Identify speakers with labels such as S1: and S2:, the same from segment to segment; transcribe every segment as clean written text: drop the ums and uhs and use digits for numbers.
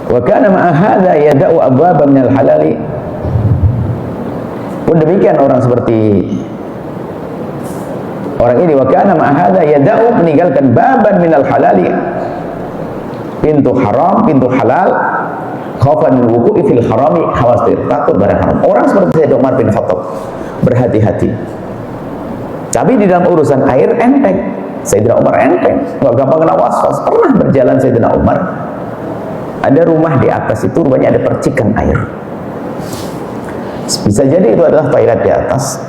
S1: Wa kana ma'a hadza yada'u abwaban minal halali. Pun demikian orang seperti orang ini, wa kana ma'a hadza yada'u, meninggalkan baban minal halali, pintu haram, pintu halal, khaufan min wuqu'i fil harami, khawatir, takut barang haram. Orang seperti Sayyidina Umar bin Khattab berhati-hati. Tapi di dalam urusan air enteng. Sayyidina Umar enteng, nggak gampang kena was-was. Pernah berjalan Sayyidina Umar, ada rumah di atas itu rupanya ada percikan air. Bisa jadi itu adalah toilet di atas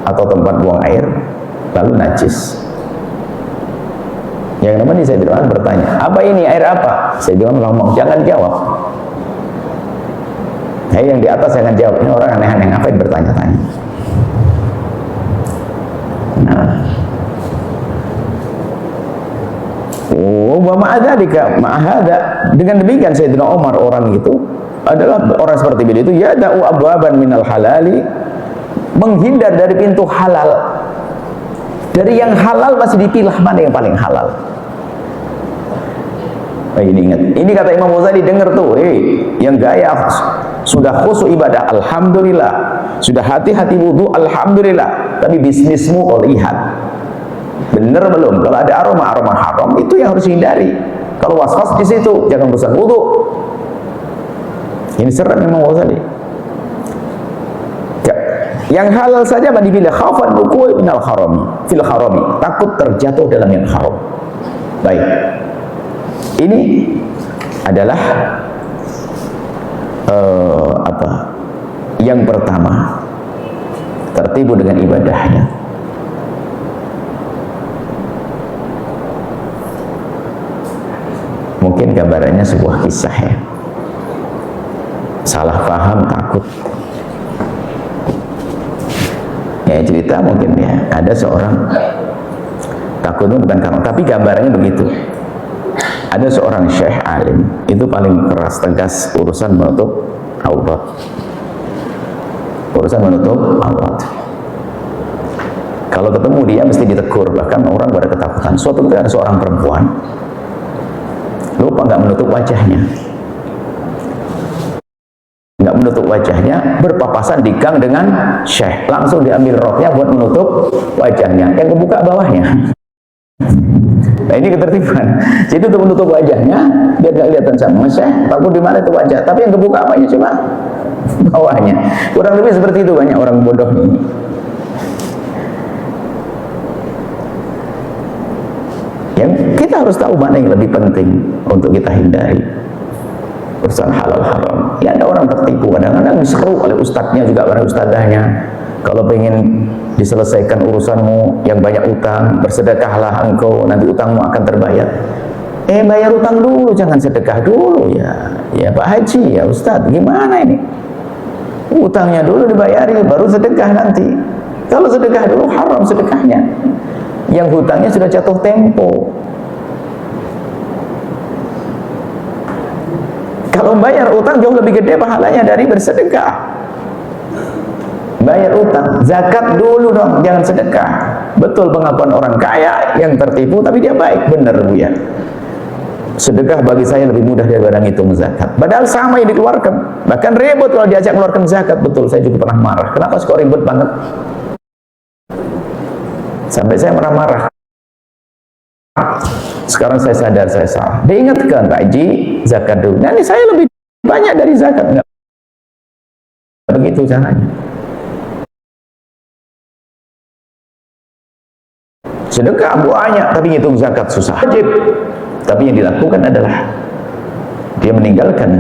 S1: atau tempat buang air, lalu najis. Yang namanya Sayyidina Umar bertanya, apa ini, air apa? Sayyidina Umar ngomong, jangan jawab. Nah, yang di atas jangan jawab. Ini orang aneh-aneh, ngapain bertanya-tanya? Nah, wa ma'adzalika ma'ahada, dengan demikian Sayyidina Umar orang itu adalah orang seperti beliau itu yada'u abwaban minal halali, menghindar dari pintu halal. Dari yang halal masih dipilah mana yang paling halal. Oh, ini ingat, ini kata Imam Ghazali, dengar tuh, yang gaya sudah khusyuk ibadah, alhamdulillah, sudah hati-hati wudu, alhamdulillah, tapi bisnismu kau lihat bener belum? Kalau ada aroma haram, itu yang harus dihindari. Kalau was-was di situ, jangan urusan wudu. Ini serem Imam Ghazali. Yang halal saja dibilang khaufan wuqu'i minal harami, fil harami, takut terjatuh dalam yang haram. Baik. Ini adalah yang pertama, tertipu dengan ibadahnya. Mungkin gambarannya sebuah kisah ya, salah paham, takut ya, cerita mungkin ya, ada seorang, takutnya bukan karena, tapi gambarannya begitu. Ada seorang syekh alim, itu paling keras tegas urusan menutup aurat, urusan menutup aurat. Kalau ketemu dia mesti ditegur, bahkan orang pada ketakutan. Suatu ketika ada seorang perempuan lupa nggak menutup wajahnya, nggak menutup wajahnya, berpapasan di gang dengan syekh, langsung diambil roknya buat menutup wajahnya, yang kebuka bawahnya. Nah, ini ketertiban. Jadi untuk menutup wajahnya biar nggak kelihatan sama syekh, takut di mana itu wajah, tapi yang kebuka apanya, cuma bawahnya. Kurang lebih seperti itu banyak orang bodoh ini. Yang kita harus tahu mana yang lebih penting untuk kita hindari. Urusan halal haram. Ya, ada orang tertipu, kadang-kadang diseru oleh ustadznya juga, oleh ustadzahnya. Kalau pengen diselesaikan urusanmu yang banyak utang, bersedekahlah engkau, nanti utangmu akan terbayar. Bayar utang dulu, jangan sedekah dulu ya. Ya Pak Haji, ya Ustadz, gimana ini? Utangnya dulu dibayari, baru sedekah nanti. Kalau sedekah dulu haram sedekahnya. Yang hutangnya sudah jatuh tempo. Kalau bayar utang jauh lebih gede pahalanya dari bersedekah. Bayar utang, zakat dulu dong, jangan sedekah. Betul pengakuan orang kaya yang tertipu, tapi dia baik, benar Bu ya. Sedekah bagi saya lebih mudah daripada ngitung zakat. Padahal sama yang dikeluarkan. Bahkan ribut kalau diajak keluarkan zakat. Betul, saya juga pernah marah. Kenapa sih kok ribut banget? Sampai saya marah-marah. Sekarang saya sadar saya salah. Diingatkan Pak Haji, zakat dulu. Nah, ini saya lebih banyak dari zakat. Enggak begitu caranya. Sedekah banyak, tapi ngitung zakat susah. Wajib. Tapi yang dilakukan adalah dia meninggalkan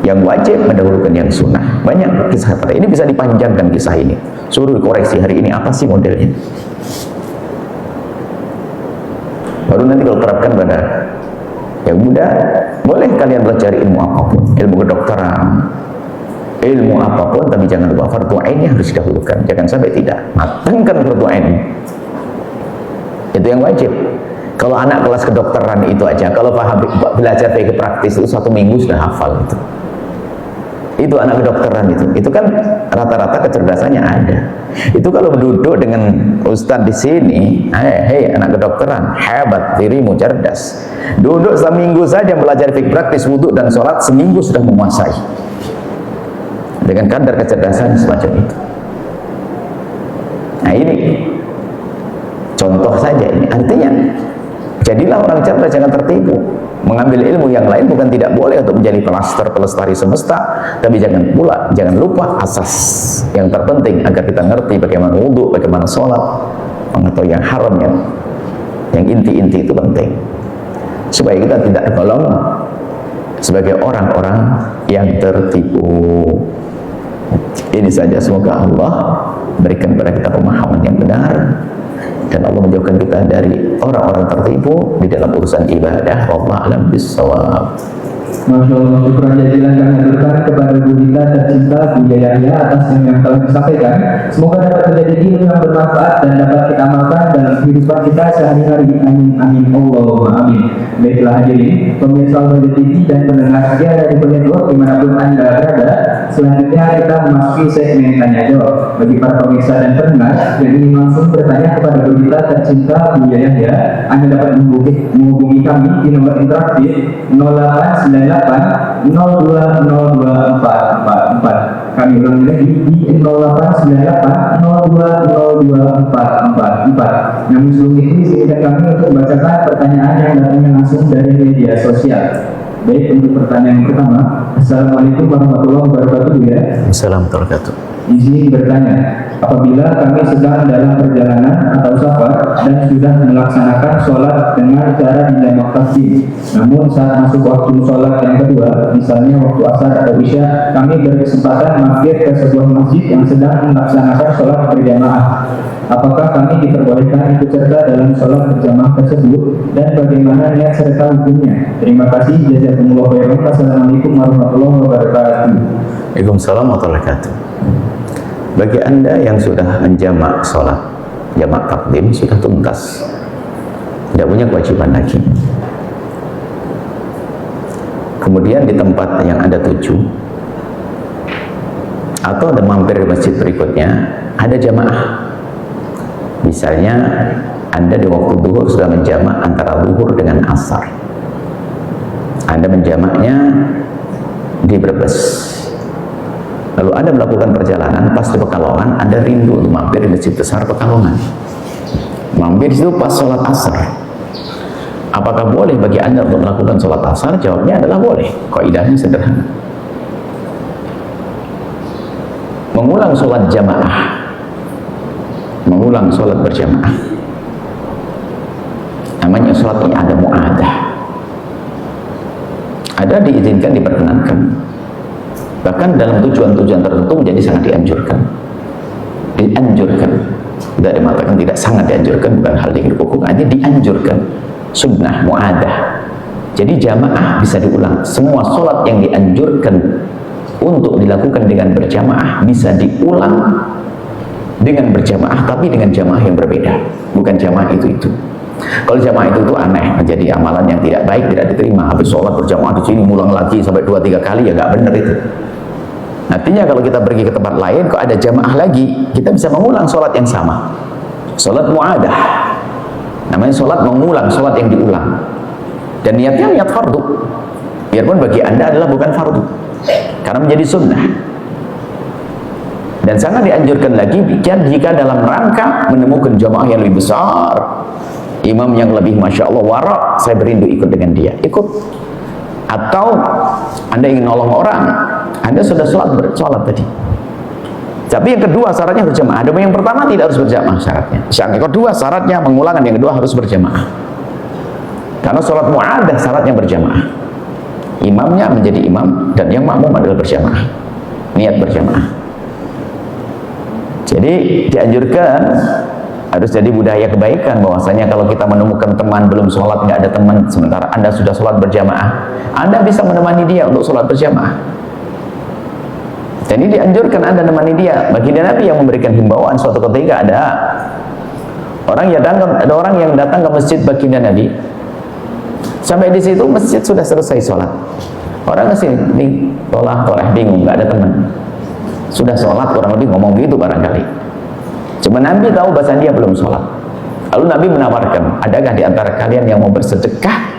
S1: yang wajib, mendahulukan yang sunnah. Banyak kisah seperti ini, bisa dipanjangkan kisah ini. Suruh dikoreksi hari ini apa sih modelnya. Baru nanti kalau terapkan pada yang muda, boleh kalian belajar ilmu apapun, ilmu kedokteran, ilmu apapun, tapi jangan lupa fardu ainnya harus didahulukan. Jangan sampai tidak. Matangkan fardu ain. Itu yang wajib. Kalau anak kelas kedokteran itu aja, kalau paham belajar fikih praktis itu 1 minggu sudah hafal itu. Itu anak kedokteran itu kan rata-rata kecerdasannya ada. Itu kalau duduk dengan ustadz di sini, hei anak kedokteran, hebat, dirimu cerdas. Duduk seminggu saja belajar fikih praktis wudhu dan sholat, seminggu sudah menguasai dengan kadar kecerdasan semacam itu. Nah ini contoh saja ini. Artinya jadilah orang cerdas, jangan tertipu. Mengambil ilmu yang lain bukan tidak boleh untuk menjadi pelestari semesta, tapi jangan lupa asas yang terpenting agar kita ngerti bagaimana wudhu, bagaimana sholat, mengetahui yang haram, yang inti-inti itu penting, supaya kita tidak tergolong sebagai orang-orang yang tertipu. Ini saja, semoga Allah berikan kepada kita pemahaman yang benar dan Allah menjauhkan kita dari orang-orang tertipu di dalam urusan ibadah. Wallahu a'lam bishawab.
S2: Masya Allah, syukur jazilan kami aturkan kepada guru kita tercinta Bu Yahya atas yang telah disampaikan. Semoga dapat menjadi ilmu yang bermanfaat dan dapat kita amalkan dalam kehidupan kita sehari-hari. Amin amin Allahumma amin. Baiklah hadirin pemirsa Al-Huda TV dan pendengar setia dari Network dimanapun Anda berada. Selanjutnya kita memasuki segmen tanya jawab. Bagi para pemirsa dan pendengar yang ingin langsung bertanya kepada guru kita tercinta Bu Yahya, Anda dapat menghubungi kami di nomor interaktif 0898 020244. Kami ulangi lagi di 0898 020244. Namun sebelum itu izinkan kami untuk membacakan pertanyaan yang datangnya langsung dari media sosial. Baik, untuk pertanyaan yang pertama, Assalamualaikum warahmatullahi wabarakatuh ya.
S1: Assalamualaikum warahmatullahi wabarakatuh.
S2: Izin bertanya, apabila kami sedang dalam perjalanan atau safar dan sudah melaksanakan sholat dengan cara dijamak takdim, namun saat masuk waktu sholat yang kedua, misalnya waktu asar atau isya, kami berkesempatan mampir ke sebuah masjid yang sedang melaksanakan sholat berjamaah. Apakah kami diperbolehkan ikut serta dalam sholat berjamaah tersebut dan bagaimana niat serta hukumnya? Terima kasih. Jazakumullah khairan. Assalamualaikum warahmatullahi wabarakatuh.
S1: Waalaikumsalam warahmatullahi wabarakatuh. Bagi Anda yang sudah menjamak sholat jamak takdim, sudah tuntas, tidak punya kewajiban lagi. Kemudian di tempat yang Anda tuju atau Anda mampir di masjid berikutnya ada jamaah. Misalnya Anda di waktu zuhur sudah menjamak antara zuhur dengan asar, Anda menjamaknya di Brebes, lalu Anda melakukan perjalanan pas di Pekalongan, Anda rindu untuk mampir di masjid besar Pekalongan, mampir di situ pas sholat asar. Apakah boleh bagi Anda untuk melakukan sholat asar? Jawabnya adalah boleh. Kaidahnya sederhana. Mengulang sholat jamaah, mengulang sholat berjamaah, namanya sholat yang ada mu'adah, ada diizinkan, diperkenankan. Bahkan dalam tujuan-tujuan tertentu menjadi sangat dianjurkan. Tidak dimatakan tidak, sangat dianjurkan, bukan hal yang hukum, hanya dianjurkan. Sunnah mu'adah. Jadi jamaah bisa diulang. Semua sholat yang dianjurkan untuk dilakukan dengan berjamaah bisa diulang dengan berjamaah, tapi dengan jamaah yang berbeda, bukan jamaah itu. Kalau jamaah itu aneh, menjadi amalan yang tidak baik, tidak diterima. Habis sholat berjamaah di sini ngulang lagi sampai 2-3 kali, ya nggak benar itu. Artinya kalau kita pergi ke tempat lain, kok ada jamaah lagi, kita bisa mengulang sholat yang sama. Sholat mu'adah, namanya sholat mengulang, sholat yang diulang. Dan niatnya niat fardu, biarpun bagi Anda adalah bukan fardu, karena menjadi sunnah. Dan sangat dianjurkan lagi jika dalam rangka menemukan jamaah yang lebih besar, imam yang lebih masya Allah wara, saya berindu ikut dengan dia, ikut. Atau Anda ingin nolong orang, Anda sudah sholat tadi, tapi yang kedua syaratnya berjamaah. Ada yang pertama tidak harus berjamaah syaratnya, yang kedua syaratnya mengulangan, yang kedua harus berjamaah. Karena sholat mu'adah syaratnya berjamaah, imamnya menjadi imam dan yang makmum adalah berjamaah, niat berjamaah. Jadi dianjurkan, harus jadi budaya kebaikan, bahwasanya kalau kita menemukan teman belum sholat, nggak ada teman, sementara Anda sudah sholat berjamaah, Anda bisa menemani dia untuk sholat berjamaah. Jadi dianjurkan Anda menemani dia. Baginda Nabi yang memberikan himbauan, suatu ketika ada orang yang datang ke masjid baginda Nabi. Sampai di situ masjid sudah selesai sholat. Orang kesini tolak bingung, nggak ada teman. Sudah sholat kurang lebih ngomong gitu barangkali. Cuma Nabi tahu bahasa dia belum sholat. Lalu Nabi menawarkan, adakah di antara kalian yang mau bersedekah,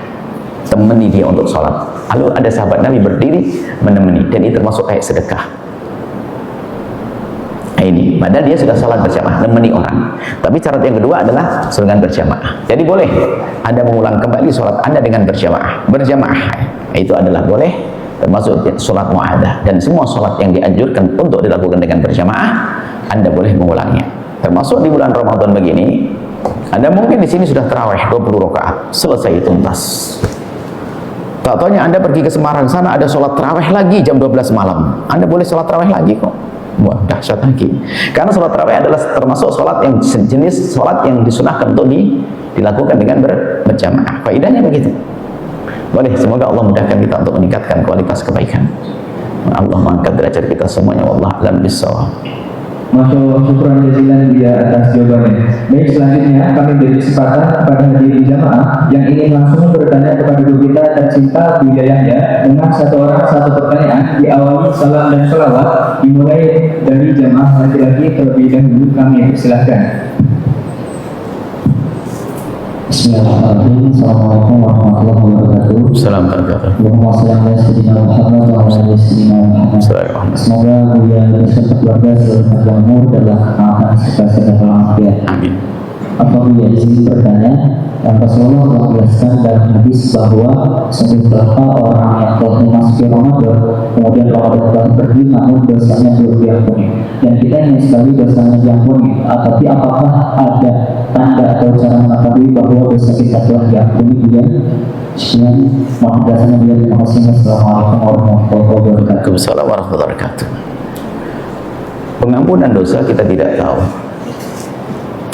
S1: temani dia untuk sholat. Lalu ada sahabat Nabi berdiri menemani, dan itu termasuk kayak sedekah. Nah ini, padahal dia sudah sholat berjamaah, nemeni orang. Tapi syarat yang kedua adalah dengan berjamaah. Jadi boleh Anda mengulang kembali sholat Anda dengan berjamaah. Itu adalah boleh, termasuk sholat mu'adah. Dan semua sholat yang dianjurkan untuk dilakukan dengan berjamaah, Anda boleh mengulangnya. Termasuk di bulan Ramadan begini, Anda mungkin di sini sudah tarawih 20 rakaat, selesai tuntas. Tak taunya Anda pergi ke Semarang sana ada sholat tarawih lagi jam 12 malam. Anda boleh sholat tarawih lagi kok. Wah, dahsyat lagi. Karena sholat tarawih adalah termasuk sholat yang jenis sholat yang disunahkan untuk dilakukan dengan berjamaah. Faedahnya begitu. Boleh, semoga Allah mudahkan kita untuk meningkatkan kualitas kebaikan. Allah mengangkat derajat kita semuanya. Wallahu a'lam bishawab.
S2: Masya Allah, syukuran jazilan dia atas jawabannya. Baik, selanjutnya kami beri kesempatan kepada hadirin jamaah yang ingin langsung bertanya kepada guru kita tercinta Bu Yahya dengan satu orang satu pertanyaan, diawali salam dan sholawat, dimulai dari jamaah laki-laki terlebih dahulu. Kami persilahkan.
S3: Bismillahirrahmanirrahim. Assalamualaikum warahmatullahi wabarakatuh.
S1: Assalamualaikum.
S3: Allahumma shalli ala sayyidina Muhammad wa ala ali sayyidina Muhammad. Semoga Buya beserta keluarga selalu panjang umur dalam keselamatan serta sehat walafiat.
S1: Amin.
S3: Apa Buya izin bertanya? Rasulullah telah menjelaskan dalam hadis bahwa sungguh berapa orang yang telah memasuki Ramadan, kemudian Ramadan telah pergi, namun dosanya belum diampuni. Dan kita ingin sekali dosanya diampuni. Tapi apakah ada tanda atau cara mengetahui bahwa dosa kita telah diampuni? Buya, sekian. Mohon penjelasannya Buya. Terima kasih. Assalamualaikum warahmatullahi wabarakatuh.
S1: Waalaikumsalam warahmatullahi wabarakatuh. Pengampunan dosa kita tidak tahu.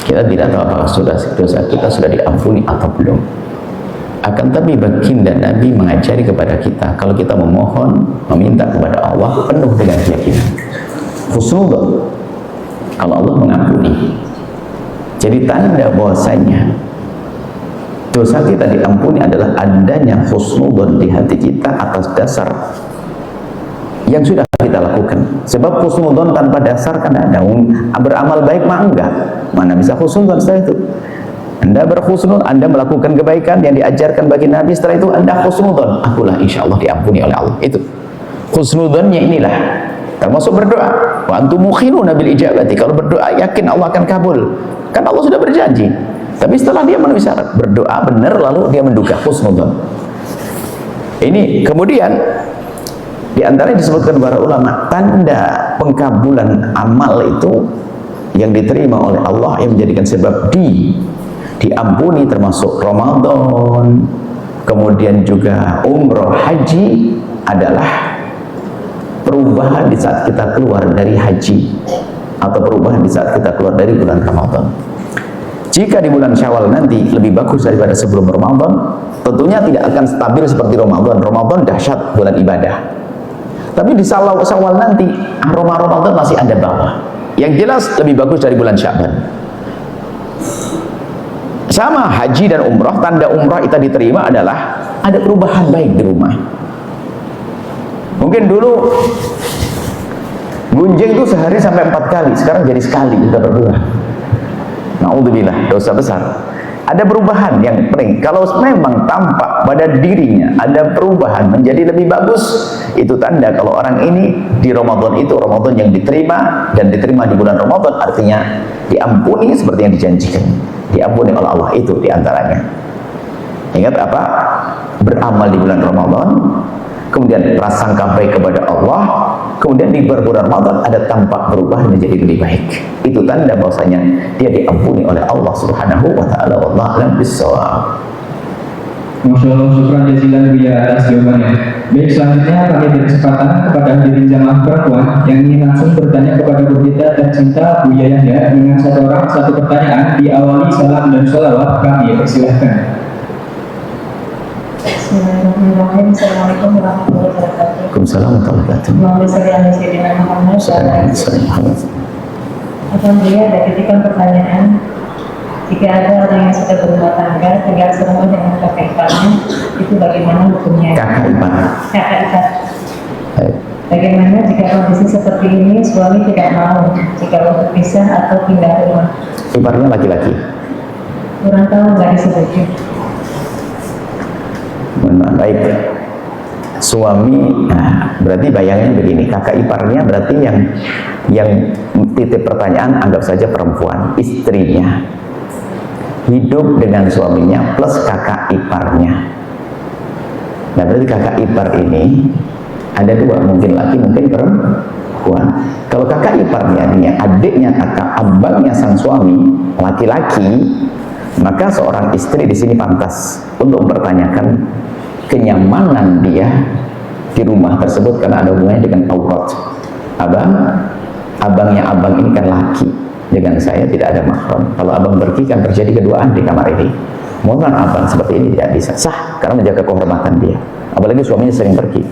S1: Kita tidak tahu apakah dosa kita sudah diampuni atau belum. Akan tapi baginda Nabi mengajari kepada kita, kalau kita memohon, meminta kepada Allah penuh dengan keyakinan, husnudzon, kalau Allah mengampuni. Jadi tanda bahwasanya dosa kita diampuni adalah adanya husnudzon di hati kita atas dasar yang sudah kita lakukan. Sebab husnudzon tanpa dasar kan ada. Beramal baik mah enggak. Mana bisa husnudzon setelah itu? Anda berhusnudzon, Anda melakukan kebaikan yang diajarkan bagi Nabi, setelah itu Anda husnudzon, akulah insya Allah diampuni oleh Allah. Itu husnudzonnya inilah. Termasuk berdoa. Wa antum muqinuna bil ijabati. Kalau berdoa yakin Allah akan kabul. Kan Allah sudah berjanji. Tapi setelah dia memenuhi syarat, berdoa benar lalu dia menduga, husnudzon. Ini kemudian di antara disebutkan para ulama, tanda pengkabulan amal itu yang diterima oleh Allah yang menjadikan sebab diampuni, termasuk Ramadan, kemudian juga umroh, haji, adalah perubahan di saat kita keluar dari haji atau perubahan di saat kita keluar dari bulan Ramadan. Jika di bulan Syawal nanti lebih bagus daripada sebelum Ramadan, tentunya tidak akan stabil seperti Ramadan. Ramadan dahsyat bulan ibadah. Tapi di Syawal nanti aroma Ramadan masih ada bawah. Yang jelas lebih bagus dari bulan Sya'ban. Sama haji dan umrah, tanda umrah kita diterima adalah ada perubahan baik di rumah. Mungkin dulu gunjing itu sehari sampai 4 kali, sekarang jadi sekali, sudah berubah. Na'udzubillah, dosa besar. Ada perubahan yang penting. Kalau memang tampak pada dirinya ada perubahan menjadi lebih bagus, itu tanda kalau orang ini di Ramadan itu Ramadan yang diterima, dan diterima di bulan Ramadan artinya diampuni seperti yang dijanjikan, diampuni oleh Allah. Itu diantaranya. Ingat apa? Beramal di bulan Ramadan, kemudian prasangka baik kepada Allah, kemudian di bulan Ramadan ada tampak perubahan menjadi lebih baik. Itu tanda bahwasanya dia diampuni oleh Allah Subhanahu wa taala. Wallahu a'lam bishawab.
S2: Masya Allah, syukuran jazilan Buya atas jawabannya. Baik, selanjutnya kami berkesempatan kepada hadirin jamaah perempuan yang ingin langsung bertanya kepada guru kita tercinta Bu Yahya dengan satu orang satu pertanyaan, diawali salam dan sholawat. Kami persilahkan.
S4: Bismillahirrahmanirrahim. Assalamualaikum warahmatullahi wabarakatuh.
S1: Waalaikumsalam warahmatullahi wabarakatuh.
S4: Muhammad Sayyidina Muhammad. Alhamdulillah, ada titipan pertanyaan. Jika ada orang yang sudah berumah tangga, tinggal serumah dengan kakak iparnya, itu bagaimana hukumnya?
S1: Kakak ipar.
S4: Kakak ipar.
S1: Baik.
S4: Bagaimana jika kondisi seperti ini suami tidak mau jika untuk pisah atau pindah rumah?
S1: Iparnya laki-laki.
S4: Kurang tahu nggak disebutkan.
S1: Mohon maaf. Baik. Suami, nah, berarti bayangnya begini, kakak iparnya berarti yang titik pertanyaan anggap saja perempuan, istrinya hidup dengan suaminya plus kakak iparnya. Nah, berarti kakak ipar ini ada dua, mungkin laki, mungkin perempuan. Kalau kakak iparnya ini adiknya kakak abangnya sang suami laki-laki, maka seorang istri di sini pantas untuk mempertanyakan kenyamanan dia di rumah tersebut karena ada hubungannya dengan aurat. Abangnya abang ini kan laki, dengan saya tidak ada mahram. Kalau abang pergi kan terjadi keduaan di kamar ini. Mohon abang seperti ini tidak bisa sah karena menjaga kehormatan dia. Apalagi suaminya sering pergi.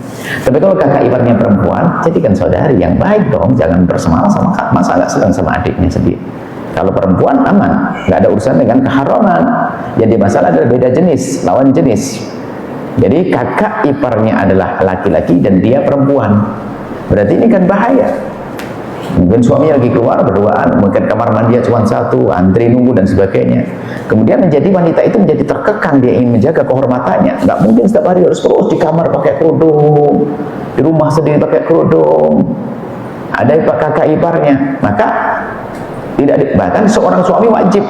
S1: Tapi kalau kakak iparnya perempuan, jadikan saudari yang baik dong, jangan bersemalah sama masa nggak sedang sama adiknya sendiri. Kalau perempuan aman, nggak ada urusan dengan keharaman. Jadi masalah adalah beda jenis, lawan jenis. Jadi kakak iparnya adalah laki-laki dan dia perempuan. Berarti ini kan bahaya. Mungkin suaminya lagi keluar berduaan, mungkin kamar mandi cuma satu, antri nunggu dan sebagainya. Kemudian menjadi wanita itu menjadi terkekang, dia ingin menjaga kehormatannya. Nggak mungkin setiap hari harus terus di kamar pakai kerudung, di rumah sendiri pakai kerudung. Ada kakak iparnya, maka tidak, bahkan seorang suami wajib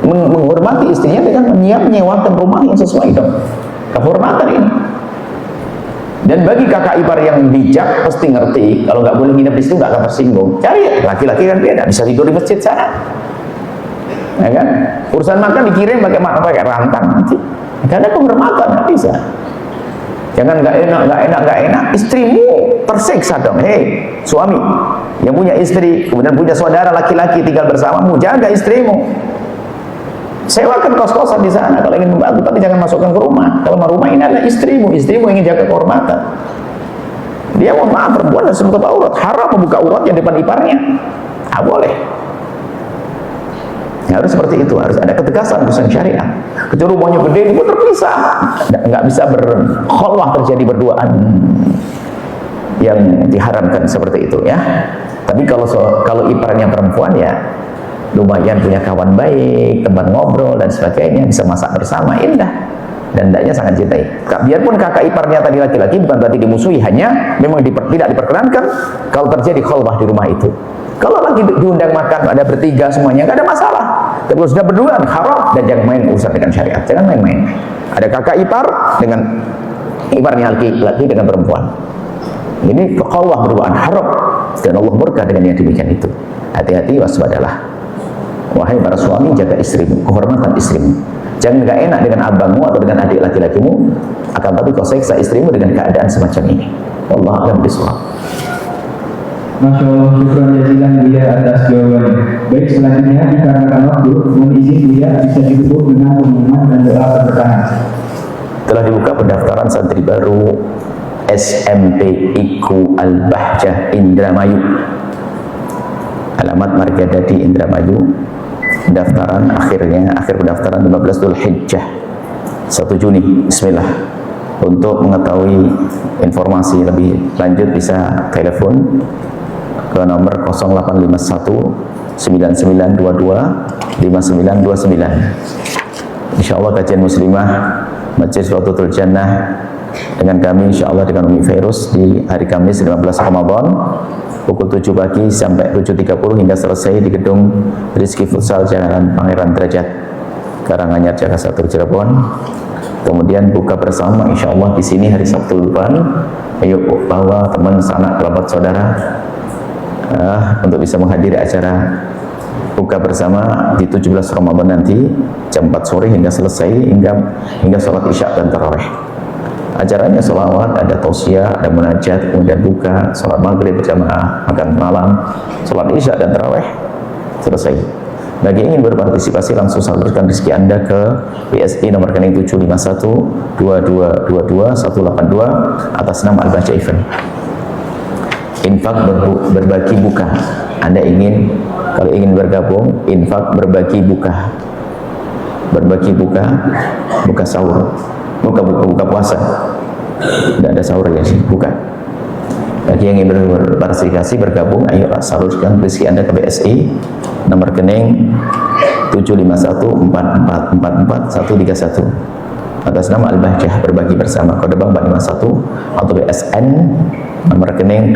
S1: menghormati istrinya dengan menyewakan rumah yang sesuai dong kehormatan ini. Dan bagi kakak ipar yang bijak pasti ngerti kalau nggak boleh nginep di situ nggak akan tersinggung. Cari laki-laki kan beda, bisa tidur di masjid sana, ya kan? Urusan makan dikirim pakai rantang nanti. Gak ada kehormatan, nggak bisa. Jangan nggak enak, istrimu tersiksa dong. Hei suami yang punya istri, kemudian punya saudara laki-laki tinggal bersamamu, jaga istrimu. Sewakan kos-kosan di sana kalau ingin membantu, tapi jangan masukkan ke rumah. Kalau rumah ini adalah istrimu ingin jaga kehormatan. Dia mohon maaf, perempuan harus menutup aurat, haram membuka aurat yang depan iparnya. Ah boleh. Ya, harus seperti itu, harus ada ketegasan urusan syariat. Kecuali rumahnya gede, itu terpisah, nggak bisa berkhulwah, terjadi berduaan yang diharamkan seperti itu ya. Tapi kalau iparnya perempuan ya lumayan punya kawan baik, teman ngobrol dan sebagainya, bisa masak bersama, indah dan hendaknya sangat cintai. Biarpun kakak iparnya tadi laki-laki bukan berarti dimusuhi, hanya memang tidak diperkenankan kalau terjadi khulwah di rumah itu. Kalau lagi diundang makan ada bertiga semuanya nggak ada masalah. Tapi kalau sudah berduaan haram, dan jangan main urusan dengan syariat, jangan main-main. Ada kakak ipar dengan iparnya laki-laki dengan perempuan. Ini khulwah berduaan haram dan Allah murka dengan yang demikian itu. Hati-hati, waspadalah. Wahai para suami, jaga istrimu, kehormatan istrimu. Jangan gak enak dengan abangmu atau dengan adik laki-lakimu, akan tapi kau seksa istrimu dengan keadaan semacam ini. Wallahu a'lam bishawab.
S2: Masya Allah, syukran jazilan Buya atas jawabannya. Baik, selanjutnya dikarenakan waktu, mohon izin Buya bisa ditutup dengan pengumuman dan doa bertahan.
S1: Telah dibuka pendaftaran santri baru SMP Iku Al-Bahjah Indramayu. Alamat Margadadi Indramayu. Akhir pendaftaran 15 Dzulhijjah 1 Juni. Bismillah. Untuk mengetahui informasi lebih lanjut bisa telepon ke nomor 0851 9922 5929. Insyaallah kajian muslimah Masjid Rawdatul Jannah dengan kami insyaallah dengan Umi Fairuz di hari Kamis 15 Ramadan pukul 7 pagi sampai 7.30 hingga selesai di gedung Rizki Futsal Jalan Pangeran Derajat Karanganyar Jakarta 1 Cirebon. Kemudian buka bersama insyaallah di sini hari Sabtu depan. Ayo bawa teman, sanak, kerabat, saudara untuk bisa menghadiri acara buka bersama di 17 Ramadan nanti jam 4 sore hingga selesai hingga sholat isya dan tarawih. Acaranya sholawat, ada tausiah, ada munajat, kemudian buka, sholat maghrib berjamaah, makan malam, sholat isya dan tarawih selesai. Bagi yang ingin berpartisipasi langsung salurkan rezeki Anda ke PSI nomor rekening 751-2222-182 atas nama Al-Bahjah Event. Infak berbagi buka. Anda kalau ingin bergabung, infak berbagi buka berbagi buka sahur, buka puasa. Tidak ada sahur ya sih, bukan. Bagi yang ingin berpartisipasi bergabung, ayo salurkan rezeki Anda ke BSI, nomor rekening 75144444131 atas nama Al-Bahjah berbagi bersama, kode bank 451 atau BSN nomor rekening